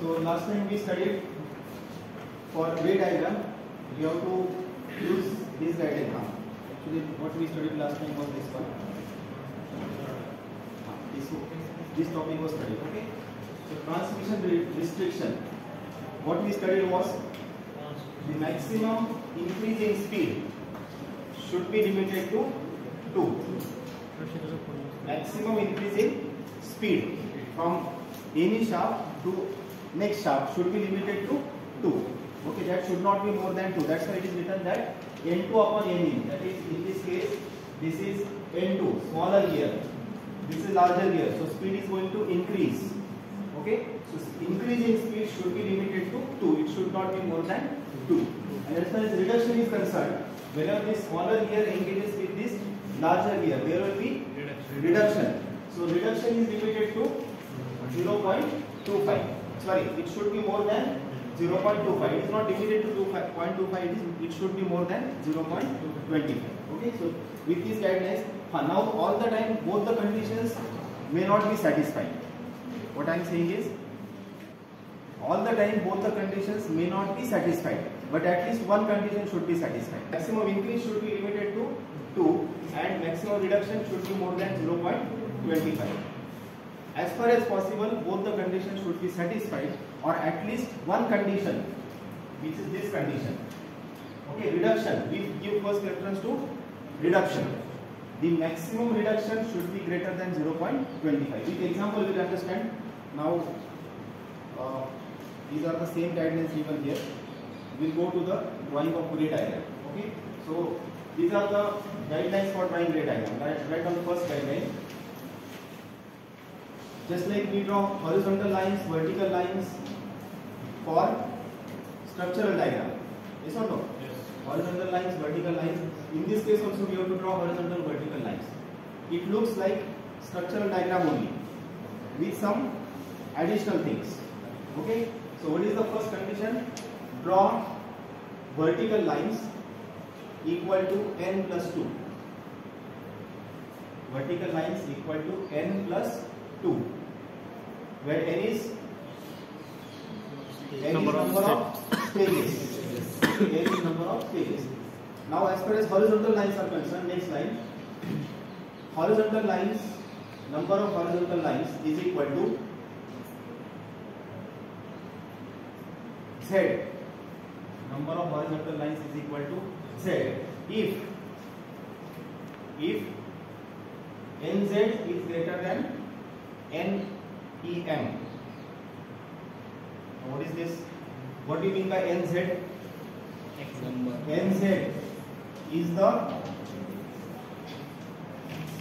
So last time we studied for ray diagram, we have to use this diagram. Actually, what we studied last time was this one. This topic was studied. Okay. So transmission restriction. What we studied was the maximum increase in speed should be limited to 2. Maximum increase in speed from any shaft to next shaft should be limited to 2. Okay, that should not be more than 2. That's why it is written that N2 upon N. That is, in this case, this is N2, smaller gear. This is larger gear. So speed is going to increase. Okay, so increase in speed should be limited to 2. It should not be more than 2. And as far as reduction is concerned, whenever this smaller gear engages with this larger gear, there will be reduction. So reduction is limited to 0.25. Sorry, it should be more than 0.25. It is not limited to 0.25. It should be more than 0.25. Okay, so with these guidelines, now all the time both the conditions may not be satisfied. What I am saying is, all the time both the conditions may not be satisfied, but at least one condition should be satisfied. Maximum increase should be limited to 2 and maximum reduction should be more than 0.25. As far as possible, both the conditions should be satisfied, or at least one condition, which is this condition. Okay, reduction. We give first preference to reduction. The maximum reduction should be greater than 0.25. With example, we will understand. Now, these are the same guidelines given here. We will go to the drawing of ray diagram. Okay, so these are the guidelines for drawing ray diagram. Right on the first guideline. Just like we draw horizontal lines, vertical lines for structural diagram. Yes or no? Yes. Horizontal lines, vertical lines. In this case also we have to draw horizontal, vertical lines. It looks like structural diagram only with some additional things. Okay. So what is the first condition? Draw vertical lines equal to n plus 2. Vertical lines equal to n plus 2. Where n is number of stages. N is number of stages. Now as far as horizontal lines are concerned, next line. Horizontal lines, number of horizontal lines is equal to Z. Number of horizontal lines is equal to Z. If Nz is greater than NEM. Now what is this? What do you mean by Nz? Nz is the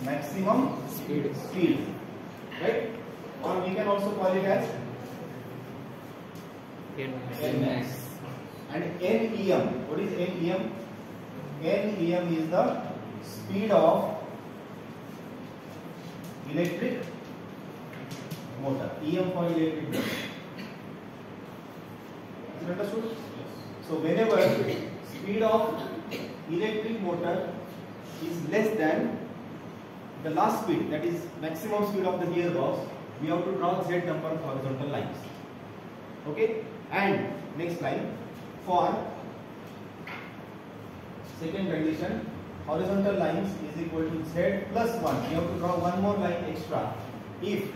maximum speed, right? Or we can also call it as Nmax. And NEM, what is NEM? NEM is the speed of electric motor. EM for electric motor. Is it understood? Yes. So whenever speed of electric motor is less than the last speed, that is maximum speed of the gearbox, we have to draw Z number of horizontal lines. Okay? And next line, for second condition, horizontal lines is equal to Z plus 1. We have to draw one more line extra. If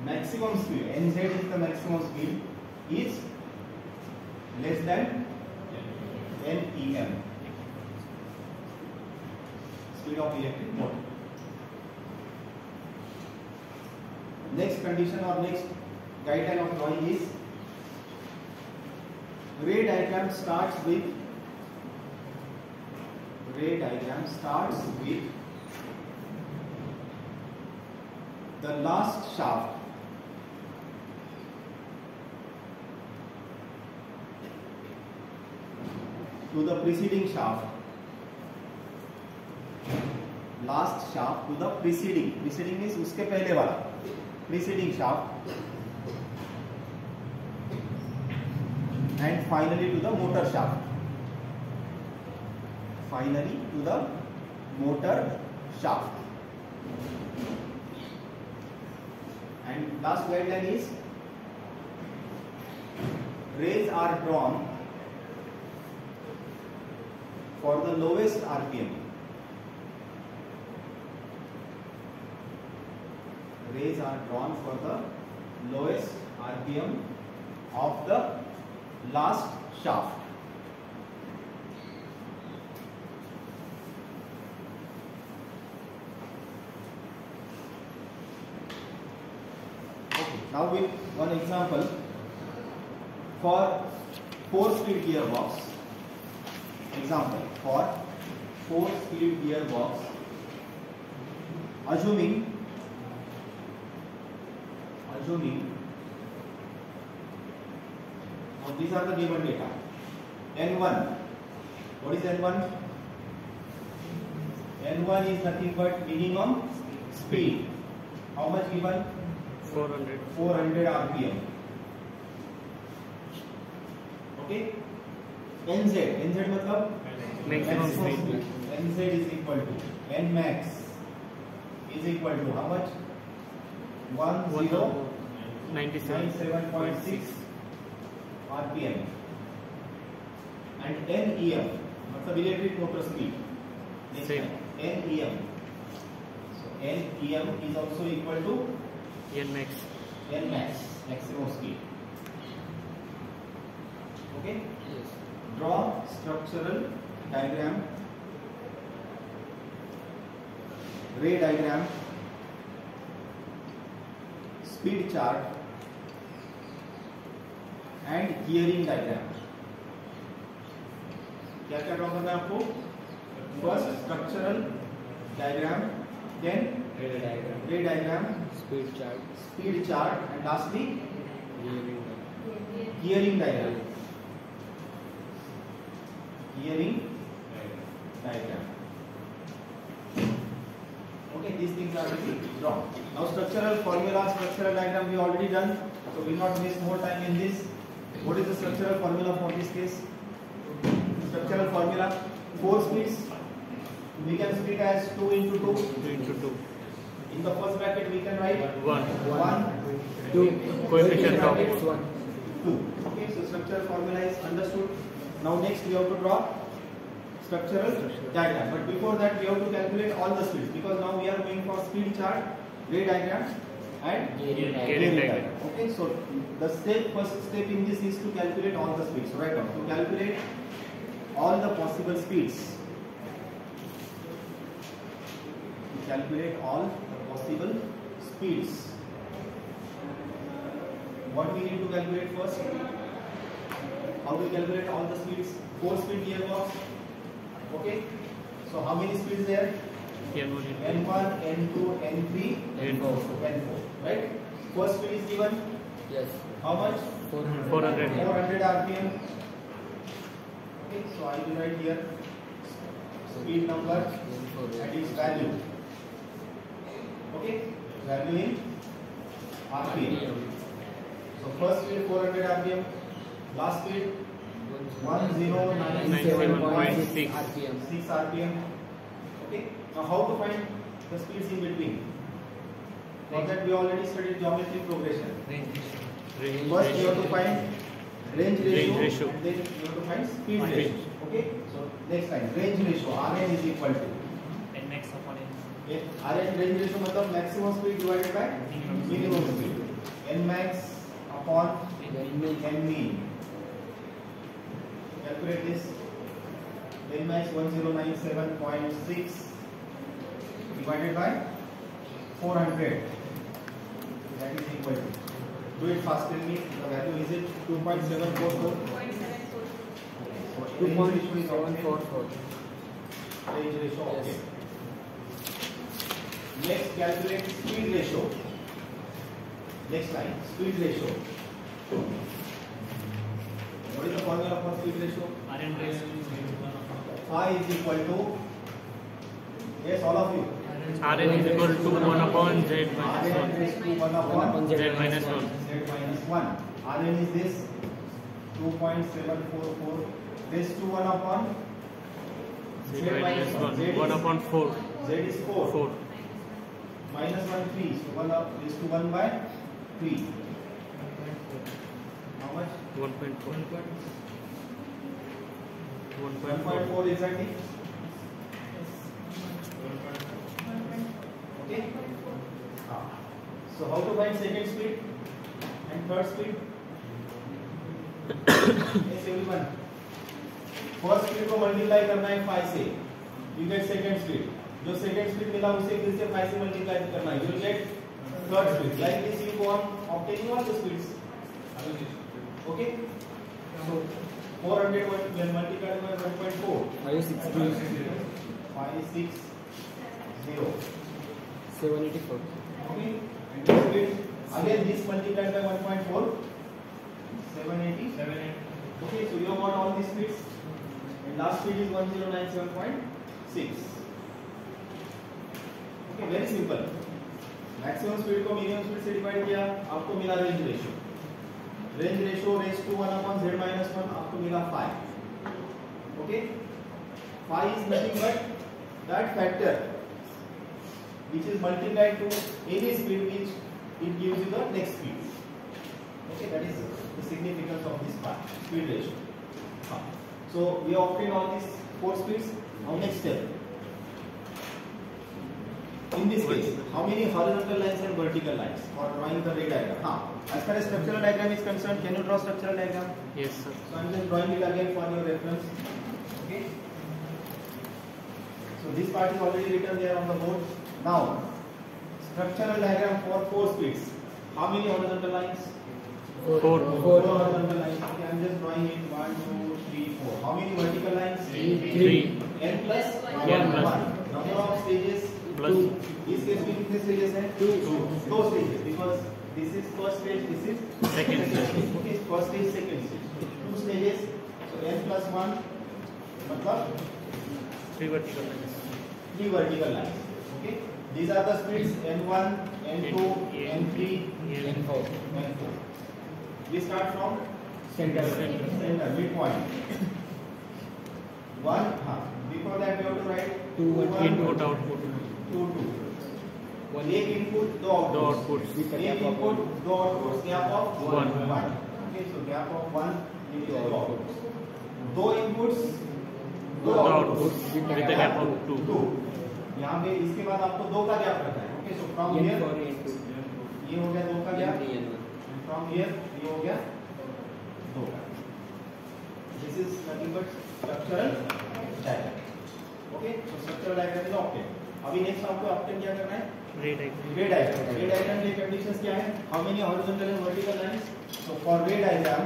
maximum speed, Nz is the maximum speed, is less than NEM, speed of electric motor. Next condition or next guideline of drawing is, ray diagram starts with the last shaft to the preceding shaft. Last shaft to the preceding means उसके पहले वाला, preceding shaft, and finally to the motor shaft. Finally to the motor shaft. And last guideline is rays are drawn for the lowest RPM. Rays are drawn for the lowest RPM of the last shaft. Okay, now with one example for 4-speed gearbox. Example for 4-speed gearbox, assuming now these are the given data. N1, what is N1? N1 is nothing but minimum speed. How much given? 400 RPM. Okay. NZ मतलब maximum speed. NZ is equal to Nmax is equal to how much? 1097.6 RPM. And NEM मतलब electric motor speed. Same. NEM. So NEM is also equal to Nmax, maximum speed. Okay. Yes. Draw structural diagram, ray diagram, speed chart and gearing diagram. क्या क्या draw करना है आपको? First structural diagram, then ray diagram, speed chart and lastly gearing diagram. Okay, these things are drawn. Now structural formula, structural diagram we already done, so we will not waste more time in this. What is the structural formula for this case? Structural formula, 4 speeds. We can split as 2 into 2. In the first bracket we can write 1, 2. Coefficient of 2. Okay, so structural formula is understood. Now next we have to draw structural diagram. But before that we have to calculate all the speeds, because now we are going for speed chart, ray diagram and gearing diagram. Okay, so the first step in this is to calculate all the speeds. Right now, to calculate all the possible speeds. What we need to calculate first? How to calculate all the speeds? 4-speed gearbox. Okay. So how many speeds there? N1, N2, N3, N4. Right? First speed is given. Yes. How much? 400 RPM. Okay. So I will write here speed number and its value. Okay. Value in RPM. So first speed 400 RPM. Last speed 1097.6 RPM. Okay. Now how to find the speeds in between? For that we already studied geometry progression. First you have to find range ratio. And then you have to find speed ratio. Okay. So next line, range ratio. Rn is equal to Nmax upon N. Rn range ratio मतलब maximum speed divided by minimum speed. Nmax upon Nmean. Calculate this. Nmax 1097.6 divided by 400. That is equal to. Do it fast. Tell me the value. Is it 2.744? 2.744. Range ratio. Okay. Next, calculate speed ratio. Next line, speed ratio. What is the formula for speed ratio? Phi is equal to, yes, all of you. Rn is equal to 1 upon Z minus Rn 1. is to 1 upon Z minus 1. Z minus 1. Rn is this 2.744. This to 1 upon Z minus 1. 1 upon 4. Z is 4. 4. Minus 1 3. So 1 up is to 1 by 3. How much? 1.4. 1.4 exactly. Okay. So how to find second speed and third speed? Yes, everyone. First speed को multiply करना है 5 से, you get second speed. जो second speed मिला उसे फिर से 5 से मल्टीप्लाई करना है, you will get third speed. Like this you go on obtaining all the speeds. Okay. So 400 multiplied by 1.4. 560. 560. 784. Okay. And this speed again this multiplied by 1.4. 780. Okay. So you have got all these speeds. And last speed is 1097.6. Okay. Very simple. Maximum speed को minimum speed से divide किया, आपको मिला range ratio. Range ratio raise to 1/z-1 आपको मिला 5. Okay. 5 is nothing but that factor which is multiplied to any speed which it gives you the next speed. Okay, that is the significance of this part, speed ratio. So we have obtained all these 4 speeds. Now next step. In this case, how many horizontal lines and vertical lines for drawing the ray diagram? As far as structural diagram is concerned, can you draw structural diagram? Yes, sir. So I am just drawing it again for your reference. Okay. So this part is already written there on the board. Now, structural diagram for 4 speeds. How many horizontal lines? 4. 4 horizontal lines. Okay, I am just drawing it 1, 2, 3, 4. How many vertical lines? 3. N plus 1. Number of stages? Plus. इस case में कितने stages हैं? 2 stages, because this is first stage, this is Second stage. Okay, first stage, second stage. 2 stages. So n plus 1 मतलब 3 vertical lines. 3 vertical lines. Okay, these are the speeds n1, n2, n3, N4. n4. We start from Center. midpoint. 1. Before that we have to write 2, 1. Input, output. 2, 2. One. एक input दो The output. outputs. With a एक gap of input 1. दो output, gap of 1. 1. Okay, so gap of 1 into 2 outputs. दो inputs दो The outputs outputs with the gap of 2. 2. यहाँ पे इसके बाद आपको 2 का गैप रखना है. Okay, so from here N4, N2. ये हो गया 2 का gap. N3, N1. From here ये हो गया 2 का. This is nothing but structural diagram. Okay, so structural diagram is obtain. अभी नेक्स्ट आपको ऑब्टेन क्या करना है? Ray diagram. ray diagram. Ray diagram के कंडीशंस क्या है? How many horizontal and vertical lines? So for ray diagram,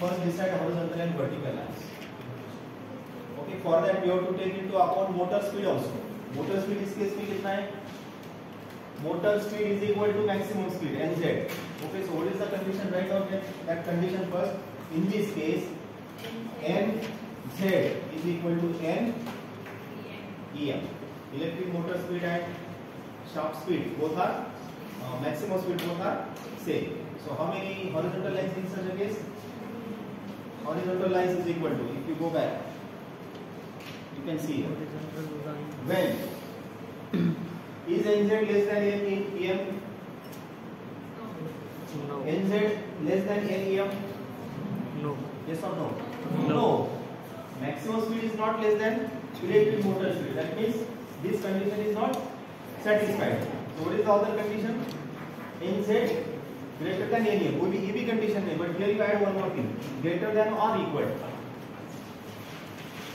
first decide horizontal and vertical lines. Okay, for that we have to take into account motor speed also. Motor speed इस case में कितना है? Motor speed is equal to maximum speed nz. Okay, so what is the condition? Write down that condition first. In this case, nz is equal to n em. Electric motor speed and shaft speed both are maximum speed both are same. So how many horizontal lines in such a case? Horizontal lines is equal to, if you go back, you can see here. When is nz less than n in em? No. Nz less than n em? No. Yes or no? No. Maximum speed is not less than electric motor speed. That means this condition is not satisfied. So what is the other condition? Nz greater than Nm. वो भी ये भी condition है, but here you add one more thing. Greater than or equal.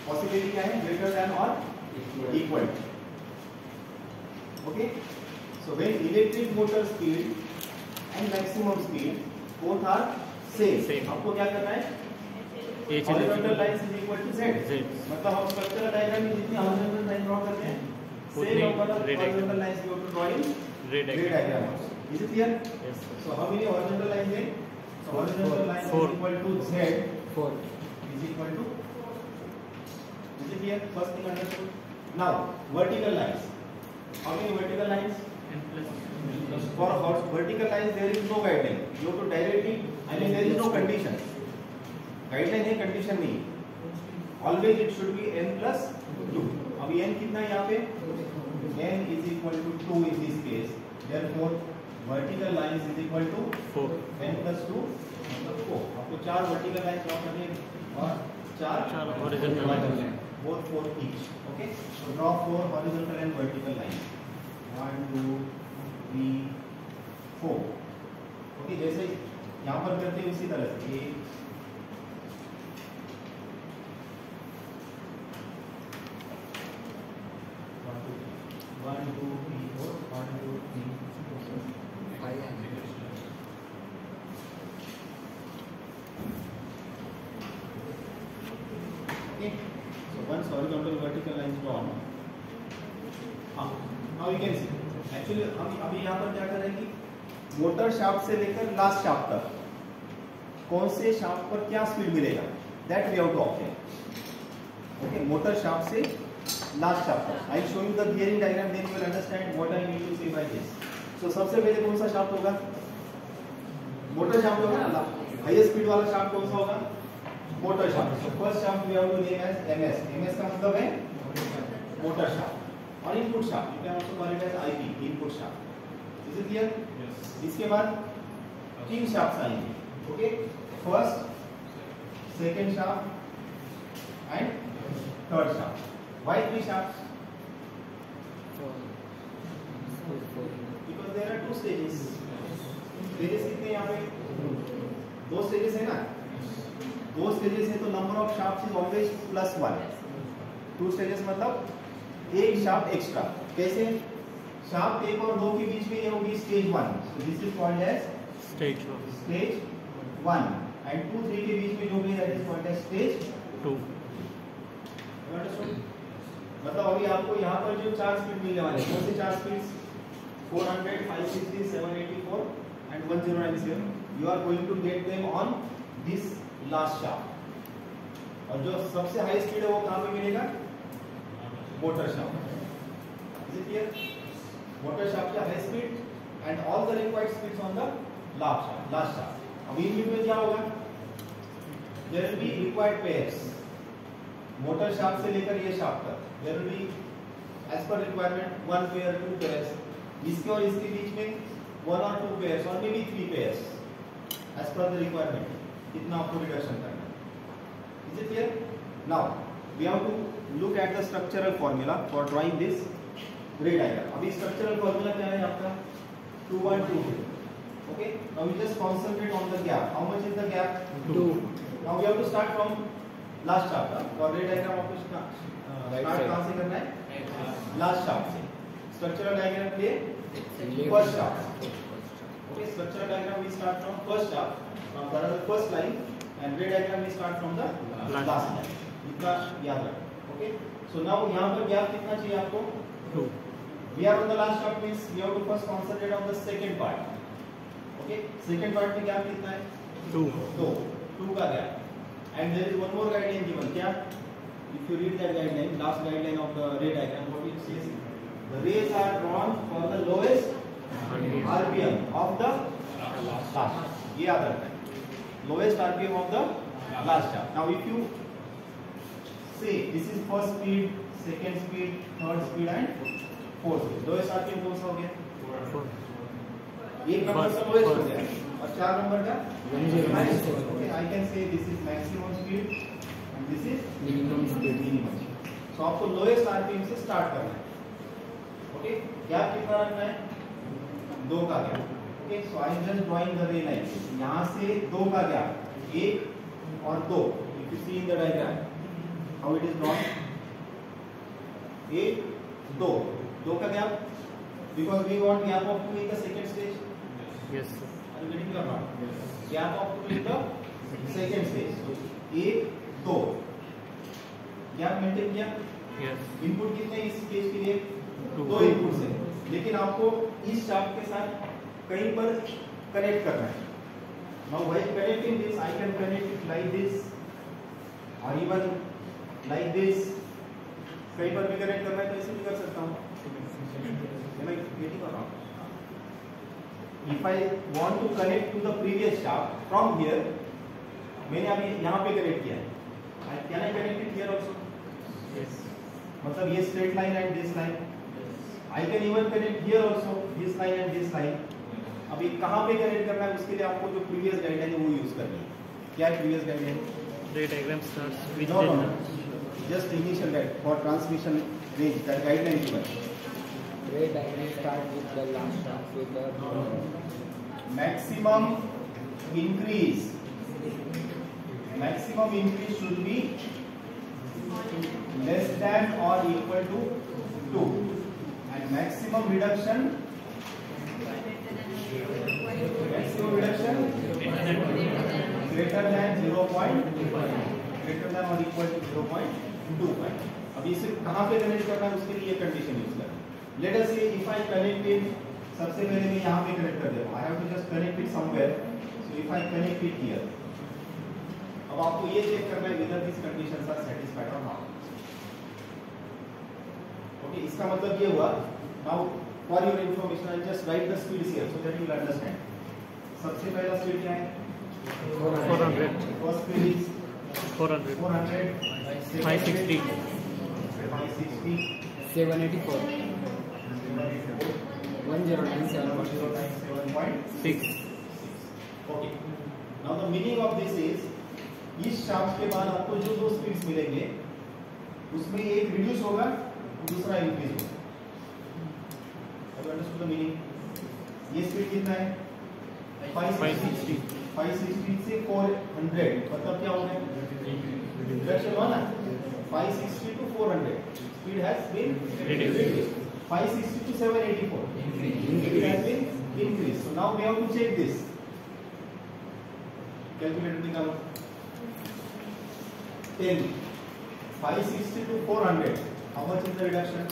Possibility क्या है? Greater than or equal. Okay. So when electric motor speed and maximum speed both are same. आपको क्या करना है? H Horizontal lines is equal to z. Z. मतलब हम structural diagram में जितनी horizontal line ड्रॉ करते हैं, उतनी same number of ray diagram. horizontal lines we have to draw in Ray ray diagram. diagram also. Is it clear? Yes, sir. So how many horizontal lines then? So horizontal line is 4. equal to z 4. is equal to. Is it clear? First thing understood. Now vertical lines. How many vertical lines? N plus. For vertical lines there is no guideline. You have to directly. I mean there is no condition. Guideline है, condition नहीं. Always it should be n plus 2. अभी n कितना है यहाँ पे? n is equal to 2 in this case. Therefore vertical lines is equal to 4. n plus 2 मतलब 4. आपको 4 vertical lines draw करने और 4 horizontal lines. both 4 each. Okay, so draw 4 horizontal and vertical lines. 1 2 3 4. Okay, जैसे यहाँ पर करते हैं उसी तरह से 1 2 3 4 1 2 3 4 5 Okay, so once horizontal vertical lines drawn, now you can see actually अभी यहाँ पर क्या करेंगे, मोटर शाफ्ट से लेकर लास्ट शाफ्ट तक कौन से शाफ्ट पर क्या स्पीड मिलेगा, that we have to obtain. Okay, motor shaft से लास्ट शाफ्ट तक. I will show you the theory diagram, then you will understand what I mean to say by this. So सबसे पहले कौन सा shaft होगा, motor shaft होगा ना. Highest speed वाला शाफ्ट कौन सा होगा, motor shaft. So first shaft we have to name as MS. MS का मतलब है मोटर शाफ्ट और input shaft. You can also call it as IP, input shaft. Is it clear? इसके बाद 3 शाफ्ट्स आएंगे. Okay, first, second shaft and third shaft. Why 3 shafts? Because there are 2 stages. Stages कितने यहाँ पे? 2 stages है ना. 2 stages है तो number of shafts is always +1. 2 stages मतलब एक शाफ्ट एक्स्ट्रा. कैसे? शाफ्ट 1 और 2 के बीच में ये होगी stage 1. So this is called as Stage 1. Stage 1 and 2 3 के बीच में जो भी that is called as stage 2. मतलब अभी आपको यहाँ पर जो 4 स्पीड मिलने वाले हैं, कौन से 4 speeds? 400, 560, 784 and 1097. You are going to get them on this last shaft. और जो सबसे हाई स्पीड है वो कहाँ पे मिलेगा? Motor shaft. Is it clear? Motor shaft का high speed and all the required speeds on the last shaft. अब इन में क्या होगा? There will be required pairs. Motor shaft से लेकर ये शाफ्ट तक there will be as per requirement 1 pair, 2 pairs. इसके और इसके बीच में 1 और 2 पेयर्स और may be 3 pairs as per the requirement. कितना आपको रिडक्शन करना है. Is it clear? Now we have to look at the structural formula for drawing this ray diagram. अभी स्ट्रक्चरल फॉर्मूला क्या है आपका? 2 1 2 2. Okay, now we just concentrate on the gap. How much is the gap? 2. Now we have to start from last shaft. और रे diagram आपको start कहां से करना है? लास्ट शाफ्ट से. स्ट्रक्चरल डायग्राम के लिए first shaft. Okay, structural diagram we start from first shaft, from the first line, and ray diagram we start from the last line. इतना याद रखो. ओके, सो नाउ यहां पर गैप कितना चाहिए आपको? 2. We are on the last shaft means we have to first concentrate on the second part. Okay, second part में gap कितना है? 2. 2 का gap. And there is one more guideline given. क्या? If you read that guideline, last guideline of the ray diagram, what it says? The rays are drawn for the lowest RPM of the last shaft. ये याद रखना है. Lowest RPM of the last shaft. Now if you say this is first speed, second speed, third speed and fourth speed. Lowest RPM कौन सा हो गया? 4. एक number का लोएस्ट हो गया और 4 नंबर का 107. Okay, I can say this is maximum speed and this is Minimum speed. Minimum. So आपको लोएस्ट आरपीएम से स्टार्ट करना है. ओके, गैप कितना रखना है? 2 का gap. Okay, so I am just drawing the ray line. यहां से 2 का गैप, 1 और 2. If you see in the diagram how it is drawn, 1 2 2 का gap, because we want gap of 2 in the second stage. Yes, sir. Are you getting it or not? Gap of 2 in the second stage. So 1 2 gap maintain किया. Yes. Input कितने इस stage के लिए? 2. 2 input से. लेकिन आपको इस shaft के साथ कहीं पर कनेक्ट करना है. Now while connecting this, I can connect it like this or even like this. कहीं पर भी कनेक्ट करना है तो ऐसे भी कर सकता हूँ. Am I getting or not? If I want to connect to the previous shaft from here, मैंने अभी यहाँ पे कनेक्ट किया है. Can I connect it here also? Yes. मतलब ये straight line and this line. I can even connect here also this line and this line. अब ये कहाँ पे connect करना है उसके लिए आपको जो previous guideline है वो use करनी है. क्या है previous guideline? Ray diagram starts with No, the no, just initial guide for transmission range. That guideline given. Ray diagram start with the last shaft with the Maximum increase. Maximum increase should be less than or equal to 2 and maximum reduction greater than 0. greater than or equal to 0.25. अब इसे कहाँ पे connect करना है उसके लिए condition use करना है. लेट अस से इफ आई कनेक्ट इट, सबसे पहले मैं यहाँ पे कनेक्ट कर देता हूँ. I have to just connect it somewhere. So if I connect it here, अब आपको ये चेक करना है whether these conditions are satisfied or not. Okay, इसका मतलब ये हुआ. Now for your information I just right the speeds here so that you will understand. सबसे पहला स्पीड क्या है? 400. First speed is 400. 400, 560. 560, 784 1097 7.6. Okay. Now the meaning of this is, इस shaft के बाद आपको जो दो स्पीड्स मिलेंगे उसमें एक रिड्यूस होगा दूसरा इंक्रीज होगा. Understood the meaning? ये स्पीड कितना है? 560. 560 से 400 मतलब क्या होगा? रिडक्शन हुआ ना. 560 to 400 speed has been reduced. 560 to 784 it has been increased. So now we have to check this. Calculator निकालो. 10 560 to 400 how much is the reduction?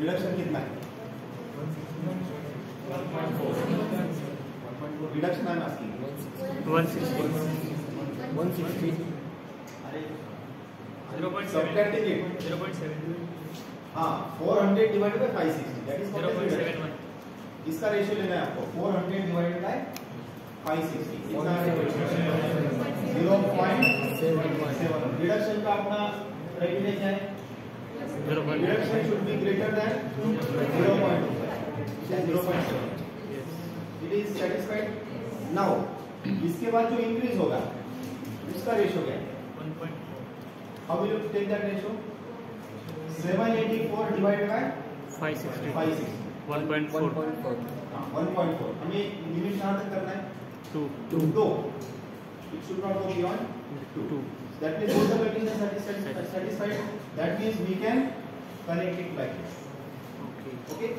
Reduction कितना है? 1.4. Reduction I am asking. 160. 160 अरे 0.7. subtracting it. 0.7. हाँ 400 divided by 560 that is what is reduction. 0.71. इसका ratio लेना है आपको. 400 divided by 560 इसका 0.7. रिडक्शन का अपना क्राइटेरिया क्या है? 0.7. Reduction should be greater than 0.2. 0.7. It is satisfied. Now इसके बाद जो इंक्रीज होगा उसका रेशियो क्या है? 1.4. How will you take that ratio? 784 divided by 560. 560. 1.4. 1.4. हमें लिमिट कहाँ तक करना है? 2. 2. It should not go beyond 2. That means both the conditions are satisfied. That means we can connect it like this. Okay. Okay?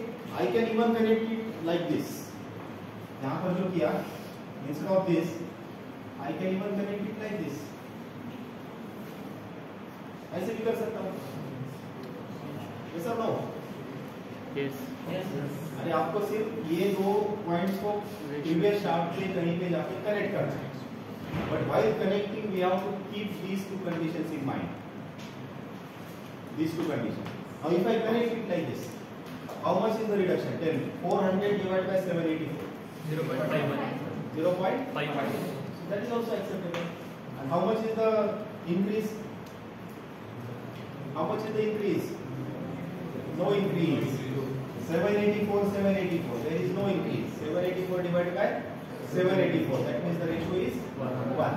I can even connect it like this. यहाँ पर जो किया, instead of this, I can even connect it like this. ऐसे भी कर सकता हूँ. Yes or no? Yes. अरे आपको सिर्फ ये दो पॉइंट्स को प्रीवियस शाफ्ट से कहीं पे जाके कनेक्ट करना है. But while connecting, we have to keep these two conditions in mind. These two conditions. Now, if I connect it like this, how much is the reduction? Tell me. 400 divided by 784. 0.51. 0.5. So that is also acceptable. And how much is the increase? How much is the increase? No increase. 784, 784. There is no increase. 784 divided by 784. That means the ratio is 1.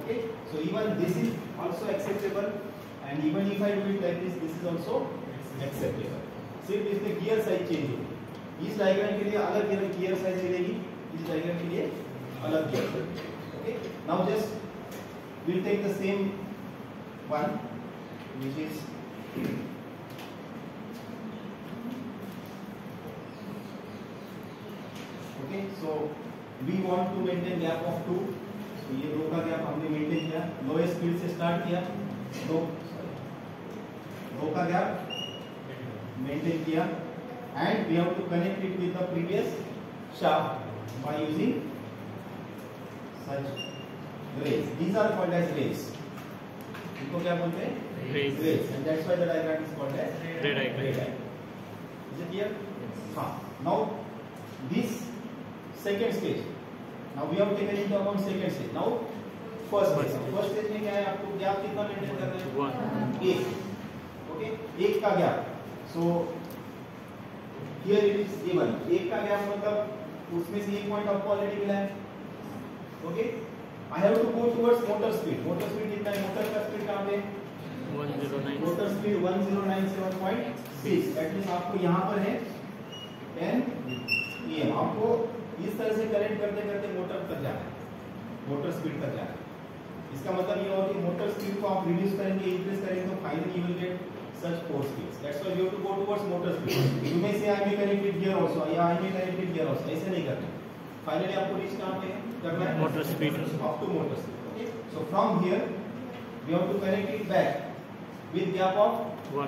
Okay. So even this is also acceptable. And even if I do it like this, this is also acceptable. सिर्फ इसमें gear size change होगी. इस diagram के लिए अलग gear size मिलेगी, इस diagram के लिए अलग gear size. Okay. Now just we'll take the same one, which is okay. So we want to maintain gap of 2. So ये 2 का गैप हमने मेंटेन किया. लोएस्ट स्पीड से स्टार्ट किया. 2 का गैप मेंटेन किया. And we have to connect it with the previous shaft by using such rays. These are called as rays. इनको क्या बोलते हैं? Rays. Rays. And that's why the diagram is called as Ray diagram. Is it clear? हाँ. Now this second stage. Now we have taken into account second stage. Now first stage में क्या है, आपको gap कितना maintain करना है? 1. एक. Okay, एक का gap. So here it is given. एक का गैप मतलब उसमें से एक पॉइंट आपको ऑलरेडी मिला है. Okay, I have to go towards motor speed. Motor speed कितना है? मोटर का स्पीड कहां पे? 109. Motor speed 1097.6. दैट मींस आपको यहां पर है 10 em. आपको इस तरह से कनेक्ट करते करते मोटर तक जाना है, मोटर स्पीड तक जाना है. इसका मतलब ये हुआ कि मोटर स्पीड को आप रिड्यूस करेंगे, इंक्रीज करेंगे तो finally you will get such force fields. That's why you have to go towards motor speed. You may say I may connect it here also, या I may connect it here also. ऐसे नहीं करना. Finally आपको reach कहाँ पे करना है? Motor speed. Up to motor speed. Okay. So from here we have to connect it back with gap of 1.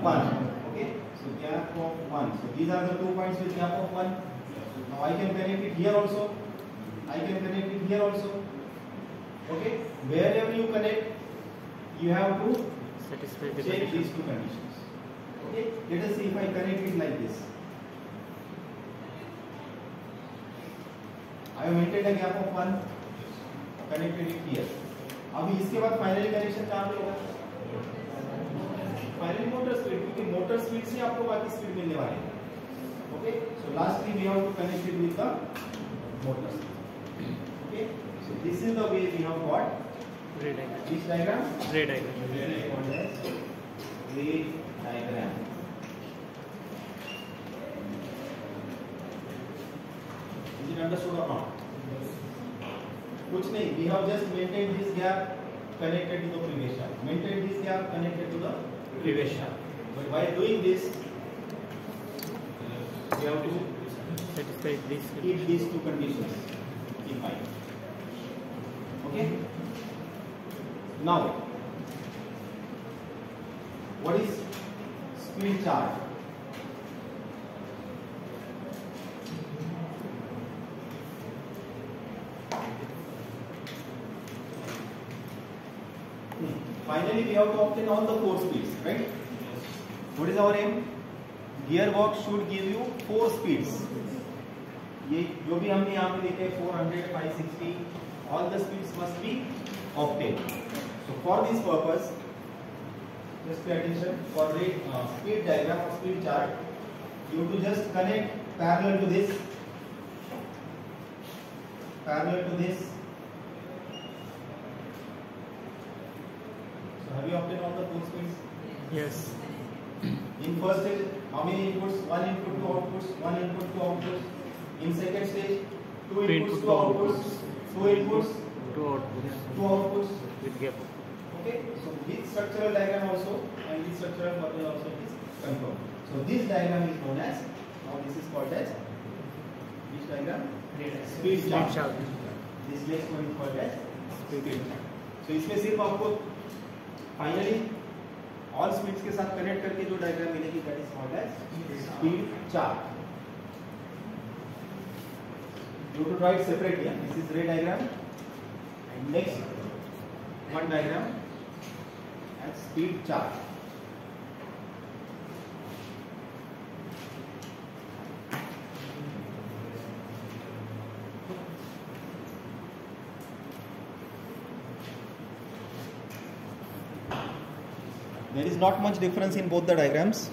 Okay. So gap of 1. So these are the 2 points with gap of 1. Now I can connect it here also. I can connect it here also. Okay. Wherever you connect, you have to Satisfy the check condition. these two conditions. Okay, let us see if I connect it like this. I have maintained a gap of 1, connected it here. अभी इसके बाद finally connection कहाँ पे होगा? Finally motor speed, क्योंकि motor speed से आपको बाकी स्पीड मिलने वाली है. Okay, so lastly we have to connect it with the motor speed. Okay, so this is the way we have got Ray diagram. This diagram. Ray diagram. Ray diagram. Is it understood or not? कुछ नहीं. We have just maintained this gap connected to the previous shaft. Maintained this gap connected to the previous shaft. But while doing this, we have to Satisfy this. keep these two conditions in mind. Okay. Now, what is speed charge? Finally, we have to obtain all the 4 speeds, right? What is our aim? Gearbox should give you 4 speeds. ये जो भी हमने यहाँ पे लिखे 400, 560, all the speeds must be obtained. So for this purpose, just pay attention. For the speed diagram or speed chart, you have to just connect parallel to this. So have you obtained all the 4 speeds? Yes. In first stage, how many inputs? 1 input, 2 outputs. 1 input, 2 outputs. In second stage, 2 inputs, 2 outputs. 2 inputs, 2 outputs 2 outputs. with gap. Okay, so this structural diagram also and this structural formula also is confirmed. So this diagram is known as, now this is called as, which diagram? Speed chart. chart. This next one is called as speed chart. So इसमें सिर्फ आपको finally all speeds के साथ connect करके जो diagram मिलेगी that is called as speed chart. You have to write separately. This is ray diagram and next one diagram as speed chart. There is not much difference in both the diagrams.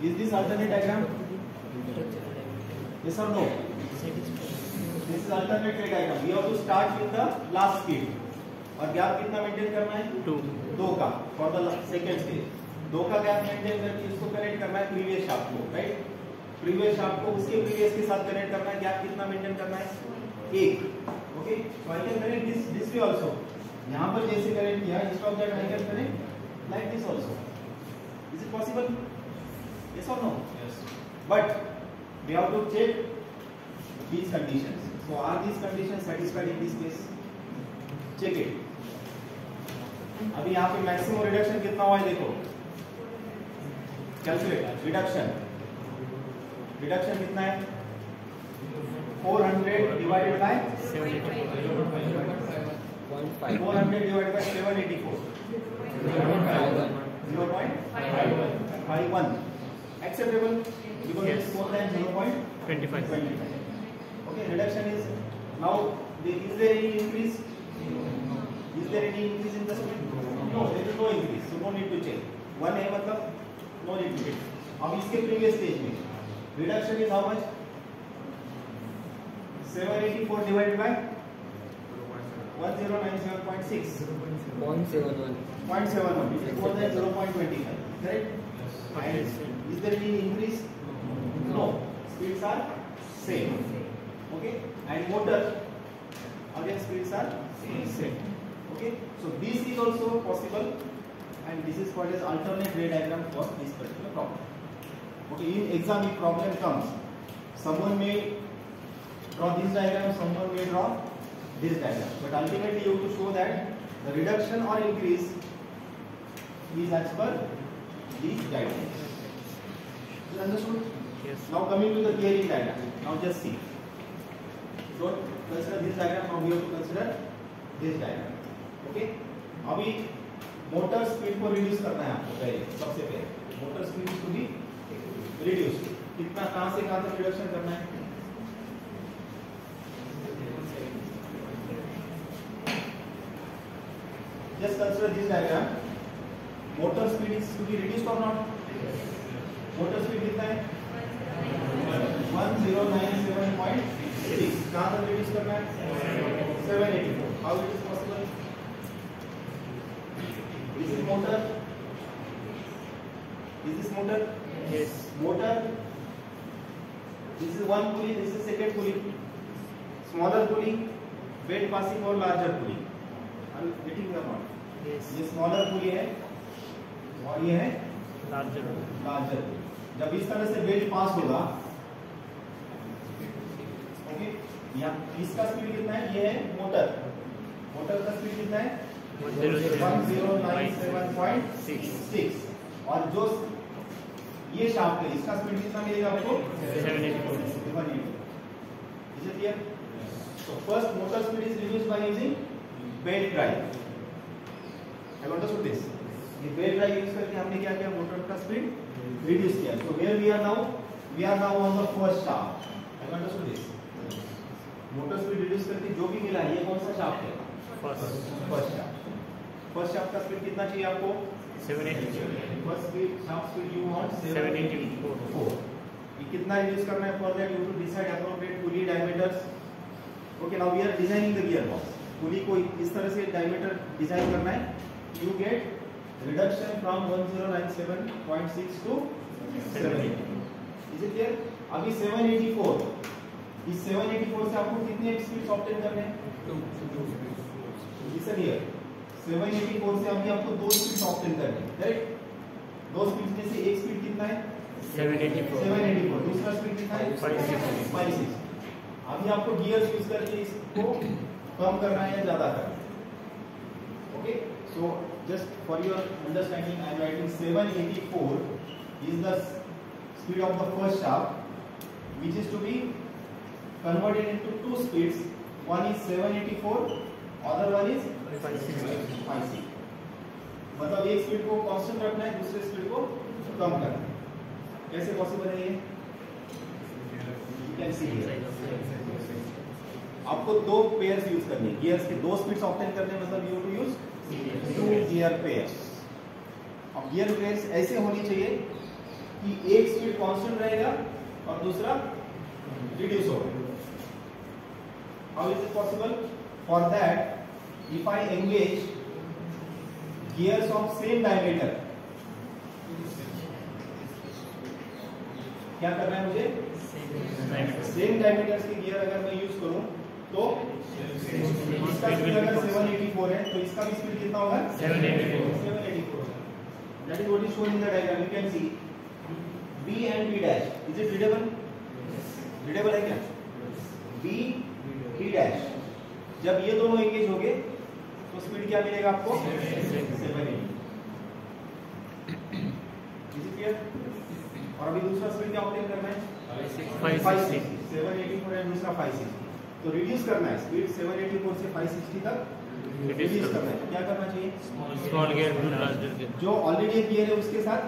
Is this alternate diagram? Yes or no? This is alternate ray diagram. We have to start with the last speed. और gap कितना maintain करना है? 2. 2 का for the second stage. 2 का gap maintain करके इसको connect करना है प्रीवियस शाफ्ट को, राइट? प्रीवियस शाफ्ट को उसके प्रीवियस के साथ कनेक्ट करना है. गैप कितना मेंटेन करना है? 1. Okay, so I can connect this way also. यहां पर जैसे कनेक्ट किया, instead of that I can connect like this also. Is it possible? Yes or no? Yes. But we have to check these conditions. So are these conditions satisfied in this case? Check it. अभी यहाँ पे maximum reduction कितना हुआ है देखो. Calculate. Reduction कितना है? 400 divided by 0.5. 400 divided by 784. 0.51. Acceptable because Yes. it's more than 0.25. 25. Okay, reduction is now. Is there any increase? Is there any increase in the speed? No, there is no increase. So no need to check. 1 है मतलब no need to check. अब इसके previous stage में reduction is how much? 784 divided by 1097.6. 0.71. 0.71. It is more than 0.25. Correct? And is there any increase? No. Speeds are same. Okay? And motor again speeds are same. Okay? So this is also possible, and this is called as alternate ray diagram for this particular problem. Okay? In exam, if problem comes, someone may draw this diagram, someone may draw this diagram, but ultimately you have to show that the reduction or increase is as per these guidelines. Is it understood? Yes. Now coming to the gearing diagram. Now just see. Don't consider this diagram. Now we have to consider this diagram. Okay? अभी motor speed को reduce करना है आपको पहले, सबसे पहले motor speed को भी रिड्यूस कितना, कहां से कहां तक रिडक्शन करना है? Just consider this diagram. Motor speed is to be reduced or not? Motor speed कितना है? 1097.6. कहाँ तक reduce करना है? 784. How it is possible? This is motor. Is this motor? Yes. Motor. This is one pulley. This is second pulley. Smaller pulley, belt passing or larger pulley. Are you getting or not? Yes. ये smaller पुली है और ये है Larger. Larger पुली. जब इस तरह से belt पास होगा, ओके, यहाँ इसका स्पीड कितना है? ये है मोटर. मोटर का स्पीड कितना है? 1097.6. और जो ये शाफ्ट है, इसका स्पीड कितना मिलेगा आपको? 784. Is it clear? So first motor speed is reduced by using belt drive. I understood this. ये बेल्ट ड्राइव यूज करके हमने क्या किया? मोटर का स्पीड रिड्यूस किया. So where we are now? We are now on the first shaft. I understood this. Motor speed reduce करके जो भी मिला, ये कौन सा शाफ्ट है? First shaft. फर्स्ट शाफ्ट का स्पीड कितना चाहिए आपको? 784. First speed, shaft speed you want 784. ये कितना रिड्यूस करना है? For that you to decide appropriate pulley diameters. Okay, now we are designing the gear box. Pulley को इस तरह से डायमीटर डिजाइन करना है. You get reduction from 1097.6 to 780. Is it clear? अभी 784. इस 784 से आपको कितने स्पीड्स ऑब्टेन करने हैं? 2 स्पीड्स. Listen here. 784 से अभी आपको 2 स्पीड्स ऑब्टेन करने हैं, करेक्ट? 2 स्पीड्स में से एक स्पीड कितना है? 784. दूसरा स्पीड कितना है? 560. अभी आपको गियर्स यूज करके इसको कम करना है या ज्यादा करना है. Okay, so just for your understanding, I am writing 784 is the speed of the first shaft, which is to be converted into 2 speeds. One is 784, other one is 560. मतलब एक स्पीड को कांस्टेंट रखना है, दूसरे स्पीड को कम करना है. कैसे पॉसिबल है ये? You can see here. आपको 2 पेयर्स यूज करने हैं. गियर्स के 2 स्पीड्स ऑब्टेन करने मतलब you to use 2 gear pairs. अब गियर पेयर्स ऐसे होनी चाहिए कि एक स्पीड कांस्टेंट रहेगा और दूसरा रिड्यूस होगा. How is it possible? For that if I engage gears of same diameter, क्या करना है मुझे? सेम डायमीटर के गियर अगर मैं यूज करूं तो इसका स्पीड अगर 784 है तो इसका भी स्पीड कितना होगा? 784. That is what is shown in the diagram. You can see B and B dash. Is it readable? Readable है क्या? B B dash. जब ये दोनों एंगेज होंगे तो स्पीड क्या मिलेगा आपको? 780. Is it clear? और अभी दूसरा स्पीड क्या ऑब्टेन करना है? 560. 784 है, दूसरा 560. तो रिड्यूस करना है स्पीड 784 से 560 तक रिड्यूस करना है. क्या करना चाहिए? Small gear to larger gear. जो ऑलरेडी एक गियर है उसके साथ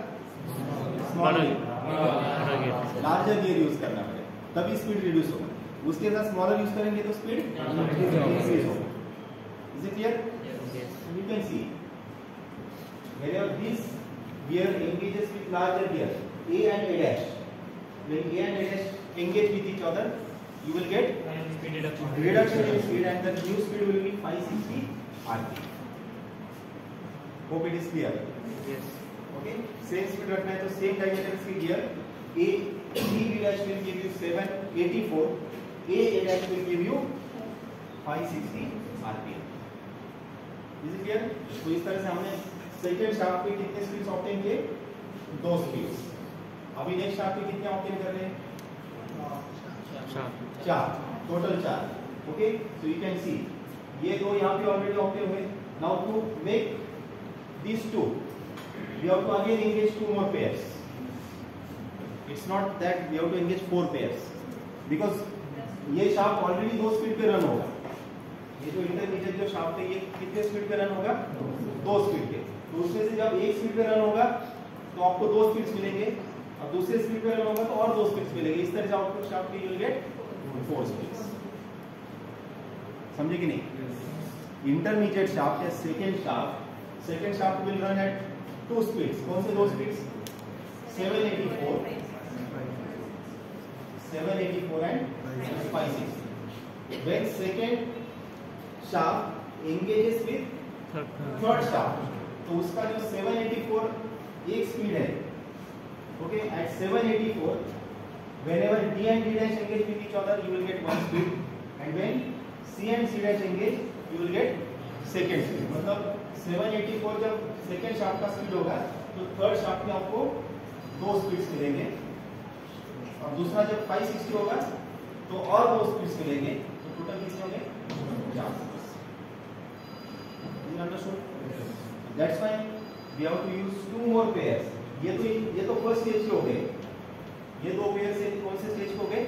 स्मॉल बड़ा गियर. लार्जर गियर यूज करना पड़ेगा, तभी स्पीड रिड्यूस होगा. उसके साथ स्मॉलर यूज करेंगे तो स्पीड इंक्रीज होगा। Is it clear? Yes. You can see wherever this gear engages with larger gear A and A dash, when A and A dash engage with each other, you will get Speed reduction. reduction in speed and the new speed will be 560 rpm. Hope it is clear. Yes. Okay, same speed रखना है तो same diameter की gear A B dash will give you 784, A dash will give you 560 rpm. Is it clear? तो इस तरह से हमने second shaft पे कितने स्पीड्स ऑब्टेन किए? 2 स्पीड्स। अभी नेक्स्ट शाफ्ट पे कितने ऑब्टेन कर रहे हैं? 4, total 4। Okay, so you can see ये दो यहाँ पे ऑलरेडी ऑब्टेन हुए। Now to make these two we have to again engage 2 more pairs. It's not that we have to engage 4 pairs because ये शाफ्ट ऑलरेडी 2 स्पीड पे run होगा। ये जो इंटरमीडिएट जो शाफ्ट है ये कितने स्पीड पे रन होगा? 2 स्पीड पे। तो उसमें से जब एक स्पीड पे रन होगा तो आपको 2 स्पीड्स मिलेंगे और दूसरे स्पीड पे रन होगा तो और 2 स्पीड्स मिलेंगे। इस तरह से आउटपुट शाफ्ट की यू विल गेट 4 स्पीड्स। समझे कि नहीं? इंटरमीडिएट शाफ्ट या second shaft will run at 2 speeds. कौन से 2 speeds? 784 and 560. When second shaft engages with third shaft, तो उसका जो 784 एक स्पीड है, okay, at 784 whenever D and D dash engage with each other you will get 1 speed and when C and C dash engage you will get second speed। मतलब 784 जब second shaft का speed होगा तो third shaft में आपको 2 speeds मिलेंगे और दूसरा जब 560 होगा तो और 2 स्पीड्स मिलेंगे तो टोटल कितने होंगे? 4 speeds. You understood? That's why we have to use 2 more pairs. ये तो फर्स्ट स्टेज हो गए। ये 2 पेयर से कौन से स्टेज हो गए?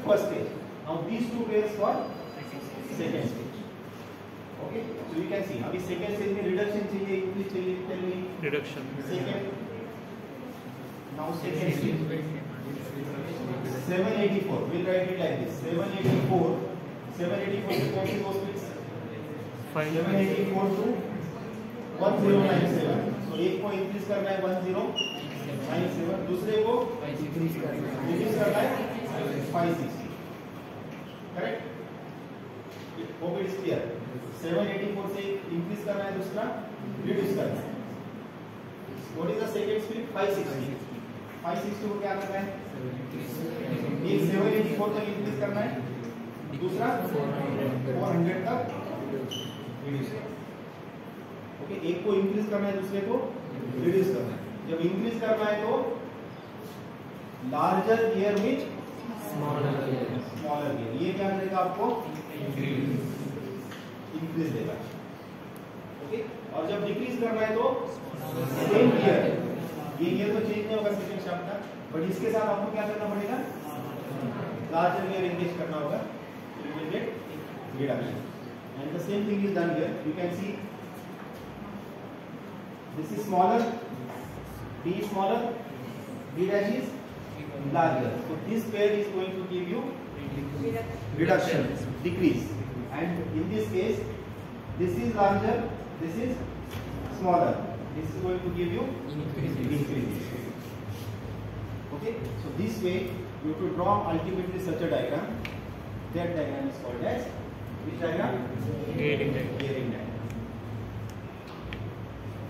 First stage. Now these 2 pairs for second stage. Okay, so you can see अभी सेकेंड स्टेज में रिडक्शन चाहिए, इंक्रीज चाहिए, tell me Reduction. Second. Now second stage 784 we'll write it like this 784 से कौन सी 2 स्पीड्स? 784 to 1097। तो एक को increase करना है 1097, दूसरे को डिक्रीज करना है 560। Correct? Hope it is clear. 784 से इंक्रीज करना है, दूसरा रिड्यूस करना है। What is the second speed? 560 को क्या करना है? एक 784 तक इंक्रीज करना है, दूसरा 400 तक रिड्यूस करना है। ओके, एक को इंक्रीज करना है, दूसरे को रिड्यूस करना है। जब इंक्रीज करना है तो लार्जर गियर विच स्मॉलर गियर, ये क्या देगा आपको? इंक्रीज देगा। ओके, और जब डिक्रीज करना है तो सेम गियर, ये गियर तो चेंज नहीं होगा सेकंड शाफ्ट का, बट इसके साथ आपको क्या करना पड़ेगा? लार्जर गियर एंगेज करना होगा, you will get reduction. And the same thing is done here. You can C this is smaller, D is smaller, D dash is larger. So this pair is going to give you reduction, decrease. And in this case, this is larger, this is smaller. This is going to give you increase. Okay. So this way you have to draw ultimately such a diagram. That diagram is called as which diagram? Gearing diagram. Gearing diagram.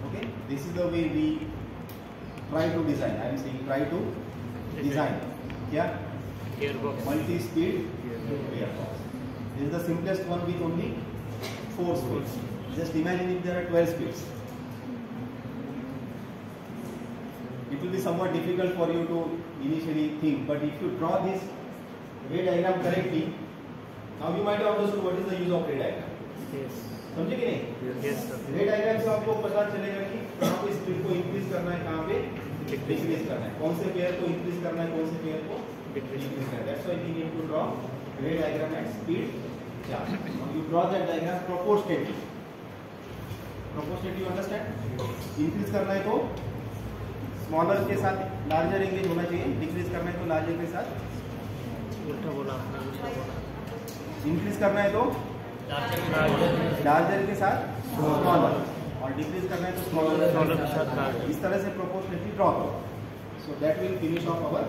Okay, this is the way we try to design. I am saying try to design. क्या? Gearbox. Multi-speed gearbox. This is the simplest one with only 4 speeds. Just imagine if there are 12 speeds. It will be somewhat difficult for you to initially think, but if you draw this ray diagram correctly, now you might have understood what is the use of ray diagram. Yes. समझे कि नहीं? Yes, sir. रे diagram से आपको पता चलेगा कि कहाँ पे स्पीड को इंक्रीज करना है, कहाँ पे डिक्रीज करना है, कौन से पेयर को इंक्रीज करना है, कौन से पेयर को डिक्रीज करना है। That's why we need to draw ray diagram at speed chart. You draw that diagram proportionately. Proportionately understand? Increase करना है तो स्मॉलर के साथ लार्जर एंगेज होना चाहिए, डिक्रीज करना है तो लार्जर के साथ उल्टा बोला आपने, उल्टा बोला। इंक्रीज करना है तो लार्जर के साथ स्मॉलर, और डिक्रीज करना है तो स्मॉलर के साथ larger। इस तरह से प्रोपोर्शनली ड्रॉ करो। So that will finish of our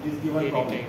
this given problem.